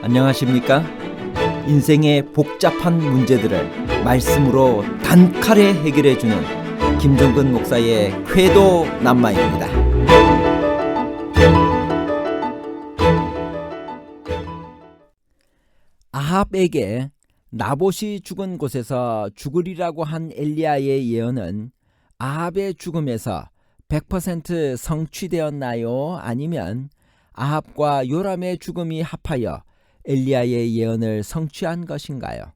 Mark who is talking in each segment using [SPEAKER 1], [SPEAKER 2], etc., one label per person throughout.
[SPEAKER 1] 안녕하십니까? 인생의 복잡한 문제들을 말씀으로 단칼에 해결해주는 김종근 목사의 쾌도 남마입니다. 아합에게 나봇이 죽은 곳에서 죽으리라고 한 엘리야의 예언은 아합의 죽음에서 100% 성취되었나요? 아니면 아합과 요람의 죽음이 합하여 엘리야의 예언을 성취한 것인가요?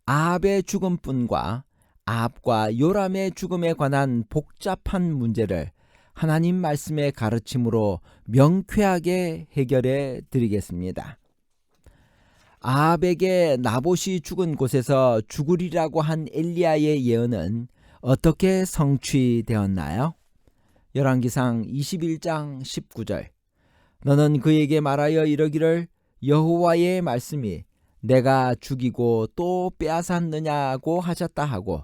[SPEAKER 1] 아합의 죽음뿐과 아합과 요람의 죽음에 관한 복잡한 문제를 하나님 말씀의 가르침으로 명쾌하게 해결해 드리겠습니다. 아합에게 나봇이 죽은 곳에서 죽으리라고 한 엘리야의 예언은 어떻게 성취되었나요? 열왕기상 21장 19절. 너는 그에게 말하여 이르기를 여호와의 말씀이 내가 죽이고 또 빼앗았느냐고 하셨다 하고,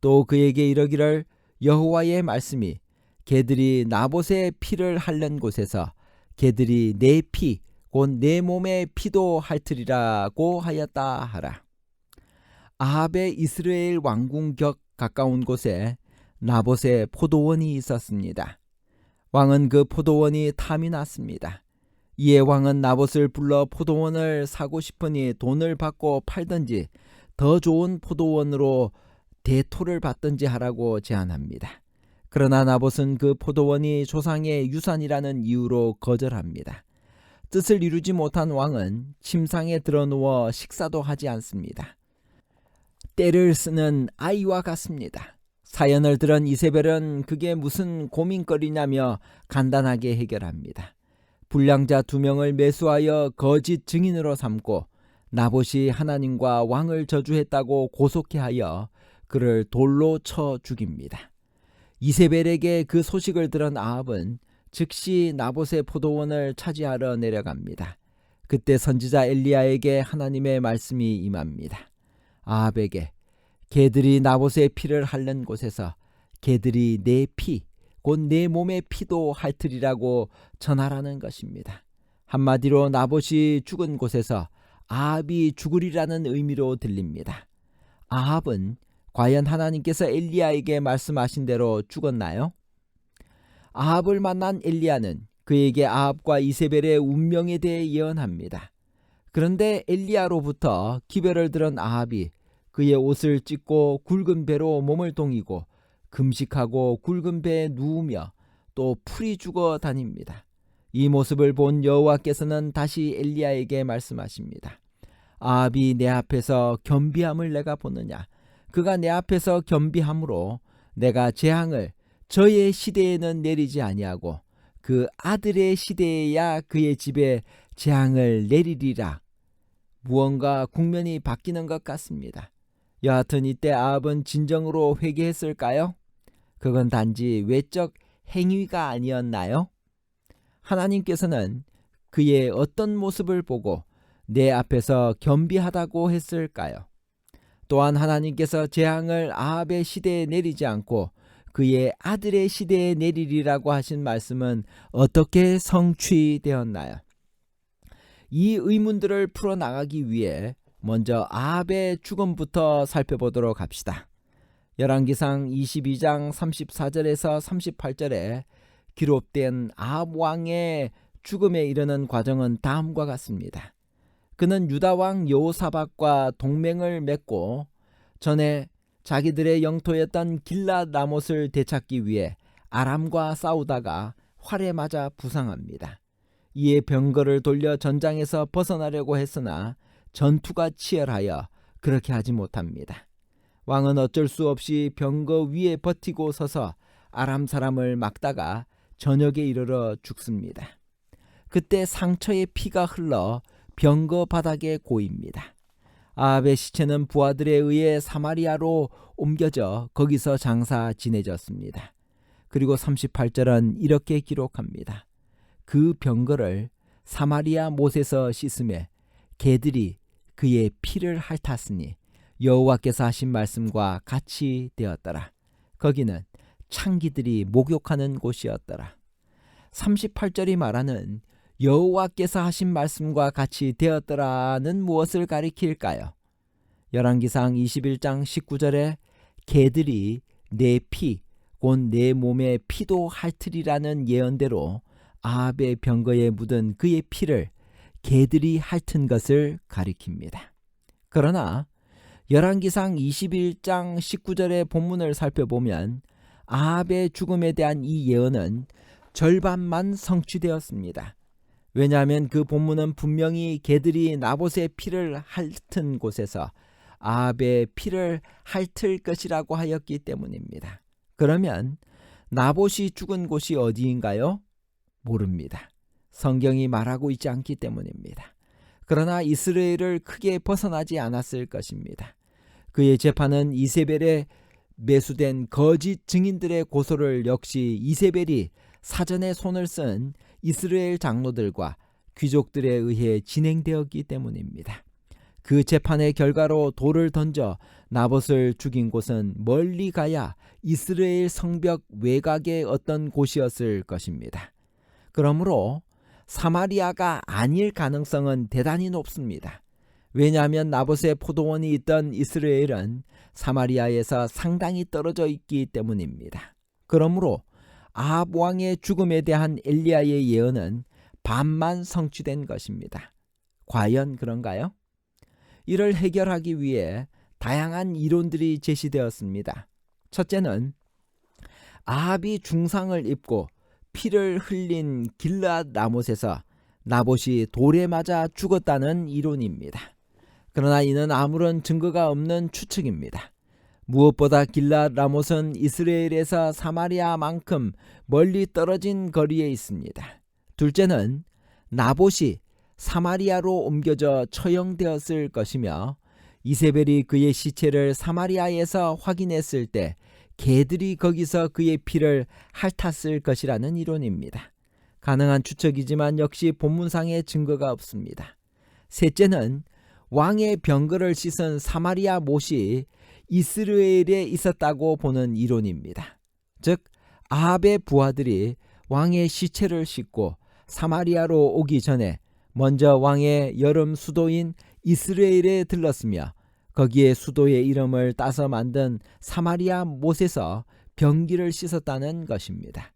[SPEAKER 1] 또 그에게 이르기를 여호와의 말씀이 개들이 나봇의 피를 핥는 곳에서 개들이 내 피 곧 내 몸의 피도 핥으리라고 하였다 하라. 아합의 이스라엘 왕궁 격 가까운 곳에 나봇의 포도원이 있었습니다. 왕은 그 포도원이 탐이 났습니다. 이에 왕은 나봇을 불러 포도원을 사고 싶으니 돈을 받고 팔든지 더 좋은 포도원으로 대토를 받든지 하라고 제안합니다. 그러나 나봇은 그 포도원이 조상의 유산이라는 이유로 거절합니다. 뜻을 이루지 못한 왕은 침상에 드러누워 식사도 하지 않습니다. 때를 쓰는 아이와 같습니다. 사연을 들은 이세벨은 그게 무슨 고민거리냐며 간단하게 해결합니다. 불량자 2명을 매수하여 거짓 증인으로 삼고 나봇이 하나님과 왕을 저주했다고 고속케 하여 그를 돌로 쳐 죽입니다. 이세벨에게 그 소식을 들은 아합은 즉시 나봇의 포도원을 차지하러 내려갑니다. 그때 선지자 엘리야에게 하나님의 말씀이 임합니다. 아합에게 개들이 나봇의 피를 핥는 곳에서 개들이 내 피, 곧 내 몸의 피도 핥으리라고 전하라는 것입니다. 한마디로 나봇이 죽은 곳에서 아합이 죽으리라는 의미로 들립니다. 아합은 과연 하나님께서 엘리야에게 말씀하신 대로 죽었나요? 아합을 만난 엘리야는 그에게 아합과 이세벨의 운명에 대해 예언합니다. 그런데 엘리야로부터 기별을 들은 아합이 그의 옷을 찢고 굵은 배로 몸을 동이고 금식하고 굵은 배에 누우며 또 풀이 죽어 다닙니다. 이 모습을 본 여호와께서는 다시 엘리야에게 말씀하십니다. 아합이 내 앞에서 겸비함을 내가 보느냐? 그가 내 앞에서 겸비함으로 내가 재앙을 저의 시대에는 내리지 아니하고 그 아들의 시대에야 그의 집에 재앙을 내리리라. 무언가 국면이 바뀌는 것 같습니다. 여하튼 이때 아합은 진정으로 회개했을까요? 그건 단지 외적 행위가 아니었나요? 하나님께서는 그의 어떤 모습을 보고 내 앞에서 겸비하다고 했을까요? 또한 하나님께서 재앙을 아합의 시대에 내리지 않고 그의 아들의 시대에 내리리라고 하신 말씀은 어떻게 성취되었나요? 이 의문들을 풀어나가기 위해 먼저 아합의 죽음부터 살펴보도록 합시다. 열왕기상 22장 34절에서 38절에 기록된 아합 왕의 죽음에 이르는 과정은 다음과 같습니다. 그는 유다 왕 여호사밧과 동맹을 맺고 전에 자기들의 영토였던 길랏 라못을 되찾기 위해 아람과 싸우다가 활에 맞아 부상합니다. 이에 병거를 돌려 전장에서 벗어나려고 했으나 전투가 치열하여 그렇게 하지 못합니다. 왕은 어쩔 수 없이 병거 위에 버티고 서서 아람 사람을 막다가 저녁에 이르러 죽습니다. 그때 상처의 피가 흘러 병거 바닥에 고입니다. 아합의 시체는 부하들에 의해 사마리아로 옮겨져 거기서 장사 지내졌습니다. 그리고 38절은 이렇게 기록합니다. 그 병거를 사마리아 못에서 씻음에 개들이 그의 피를 핥았으니 여호와께서 하신 말씀과 같이 되었더라. 거기는 창기들이 목욕하는 곳이었더라. 38절이 말하는 여호와께서 하신 말씀과 같이 되었더라는 무엇을 가리킬까요? 열왕기상 21장 19절에 개들이 내 피, 곧 내 몸의 피도 핥으리라는 예언대로 아합의 병거에 묻은 그의 피를 개들이 핥은 것을 가리킵니다. 그러나 열왕기상 21장 19절의 본문을 살펴보면 아합의 죽음에 대한 이 예언은 절반만 성취되었습니다. 왜냐하면 그 본문은 분명히 개들이 나봇의 피를 핥은 곳에서 아합의 피를 핥을 것이라고 하였기 때문입니다. 그러면 나봇이 죽은 곳이 어디인가요? 모릅니다. 성경이 말하고 있지 않기 때문입니다. 그러나 이스라엘을 크게 벗어나지 않았을 것입니다. 그의 재판은 이세벨에 매수된 거짓 증인들의 고소를 역시 이세벨이 사전에 손을 쓴 이스라엘 장로들과 귀족들에 의해 진행되었기 때문입니다. 그 재판의 결과로 돌을 던져 나봇을 죽인 곳은 멀리 가야 이스라엘 성벽 외곽의 어떤 곳이었을 것입니다. 그러므로 사마리아가 아닐 가능성은 대단히 높습니다. 왜냐하면 나봇의 포도원이 있던 이스라엘은 사마리아에서 상당히 떨어져 있기 때문입니다. 그러므로 아합 왕의 죽음에 대한 엘리야의 예언은 반만 성취된 것입니다. 과연 그런가요? 이를 해결하기 위해 다양한 이론들이 제시되었습니다. 첫째는 아합이 중상을 입고 피를 흘린 길르앗 라못에서 나봇이 돌에 맞아 죽었다는 이론입니다. 그러나 이는 아무런 증거가 없는 추측입니다. 무엇보다 길르앗 라못은 이스라엘에서 사마리아만큼 멀리 떨어진 거리에 있습니다. 둘째는 나봇이 사마리아로 옮겨져 처형되었을 것이며 이세벨이 그의 시체를 사마리아에서 확인했을 때 개들이 거기서 그의 피를 핥았을 것이라는 이론입니다. 가능한 추측이지만 역시 본문상의 증거가 없습니다. 셋째는 왕의 병거를 씻은 사마리아 못이 이스라엘에 있었다고 보는 이론입니다. 즉 아합의 부하들이 왕의 시체를 싣고 사마리아로 오기 전에 먼저 왕의 여름 수도인 이스라엘에 들렀으며 거기에 수도의 이름을 따서 만든 사마리아 못에서 병기를 씻었다는 것입니다.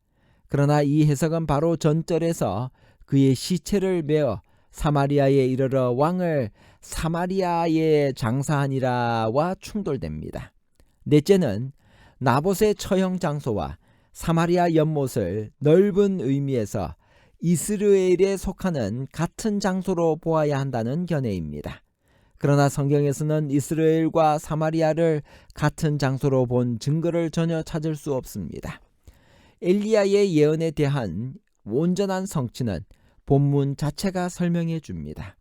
[SPEAKER 1] 그러나 이 해석은 바로 전절에서 그의 시체를 메어 사마리아에 이르러 왕을 사마리아에 장사하니라와 충돌됩니다. 넷째는 나봇의 처형 장소와 사마리아 연못을 넓은 의미에서 이스라엘에 속하는 같은 장소로 보아야 한다는 견해입니다. 그러나 성경에서는 이스라엘과 사마리아를 같은 장소로 본 증거를 전혀 찾을 수 없습니다. 엘리야의 예언에 대한 온전한 성취는 본문 자체가 설명해 줍니다.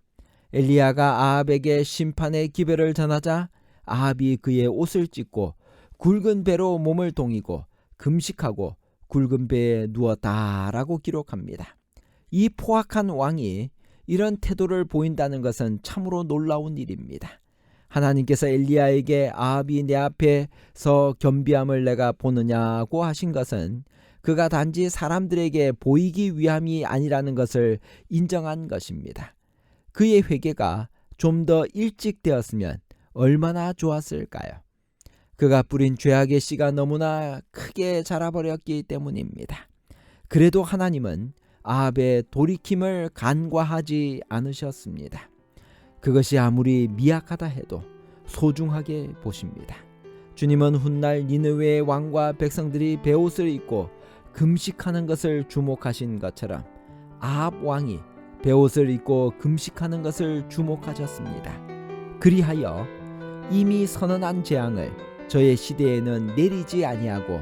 [SPEAKER 1] 엘리야가 아합에게 심판의 기별을 전하자 아합이 그의 옷을 찢고 굵은 배로 몸을 동이고 금식하고 굵은 배에 누웠다라고 기록합니다. 이 포악한 왕이 이런 태도를 보인다는 것은 참으로 놀라운 일입니다. 하나님께서 엘리야에게 아합이 내 앞에서 겸비함을 내가 보느냐고 하신 것은 그가 단지 사람들에게 보이기 위함이 아니라는 것을 인정한 것입니다. 그의 회개가 좀 더 일찍 되었으면 얼마나 좋았을까요? 그가 뿌린 죄악의 씨가 너무나 크게 자라버렸기 때문입니다. 그래도 하나님은 아합의 돌이킴을 간과하지 않으셨습니다. 그것이 아무리 미약하다 해도 소중하게 보십니다. 주님은 훗날 니느웨의 왕과 백성들이 베옷을 입고 금식하는 것을 주목하신 것처럼 아합 왕이 베옷을 입고 금식하는 것을 주목하셨습니다. 그리하여 이미 선언한 재앙을 저의 시대에는 내리지 아니하고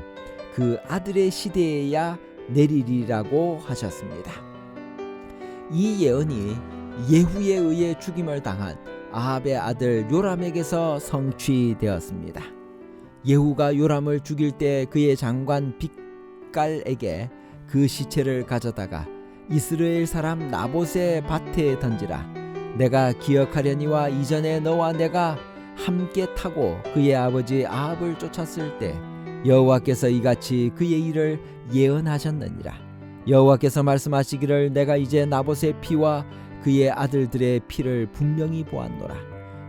[SPEAKER 1] 그 아들의 시대에야 내리리라고 하셨습니다. 이 예언이 예후에 의해 죽임을 당한 아합의 아들 요람에게서 성취되었습니다. 예후가 요람을 죽일 때 그의 장관 빅갈에게 그 시체를 가져다가 이스라엘 사람 나봇의 밭에 던지라. 내가 기억하려니와 이전에 너와 내가 함께 타고 그의 아버지 아합을 쫓았을 때 여호와께서 이같이 그의 일을 예언하셨느니라. 여호와께서 말씀하시기를 내가 이제 나봇의 피와 그의 아들들의 피를 분명히 보았노라.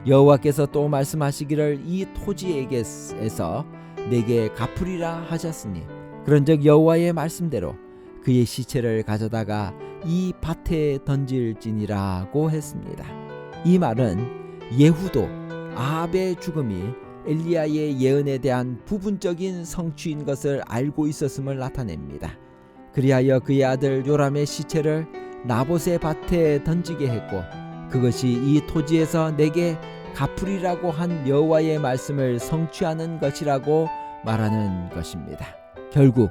[SPEAKER 1] 여호와께서 또 말씀하시기를 이 토지에게서 내게 갚으리라 하셨으니 그런즉 여호와의 말씀대로 그의 시체를 가져다가 이 밭에 던질지니라고 했습니다. 이 말은 예후도 아합의 죽음이 엘리야의 예언에 대한 부분적인 성취인 것을 알고 있었음을 나타냅니다. 그리하여 그의 아들 요람의 시체를 나봇의 밭에 던지게 했고 그것이 이 토지에서 내게 갚으리라고 한 여호와의 말씀을 성취하는 것이라고 말하는 것입니다. 결국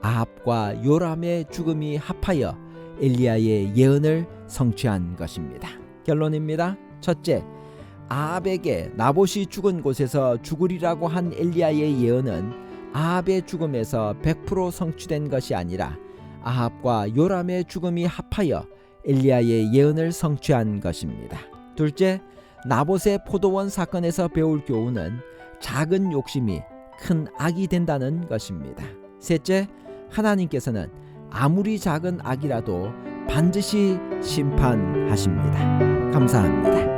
[SPEAKER 1] 아합과 요람의 죽음이 합하여 엘리야의 예언을 성취한 것입니다. 결론입니다. 첫째, 아합에게 나봇이 죽은 곳에서 죽으리라고 한 엘리야의 예언은 아합의 죽음에서 100% 성취된 것이 아니라 아합과 요람의 죽음이 합하여 엘리야의 예언을 성취한 것입니다. 둘째, 나봇의 포도원 사건에서 배울 교훈은 작은 욕심이 큰 악이 된다는 것입니다. 셋째, 하나님께서는 아무리 작은 악이라도 반드시 심판하십니다. 감사합니다.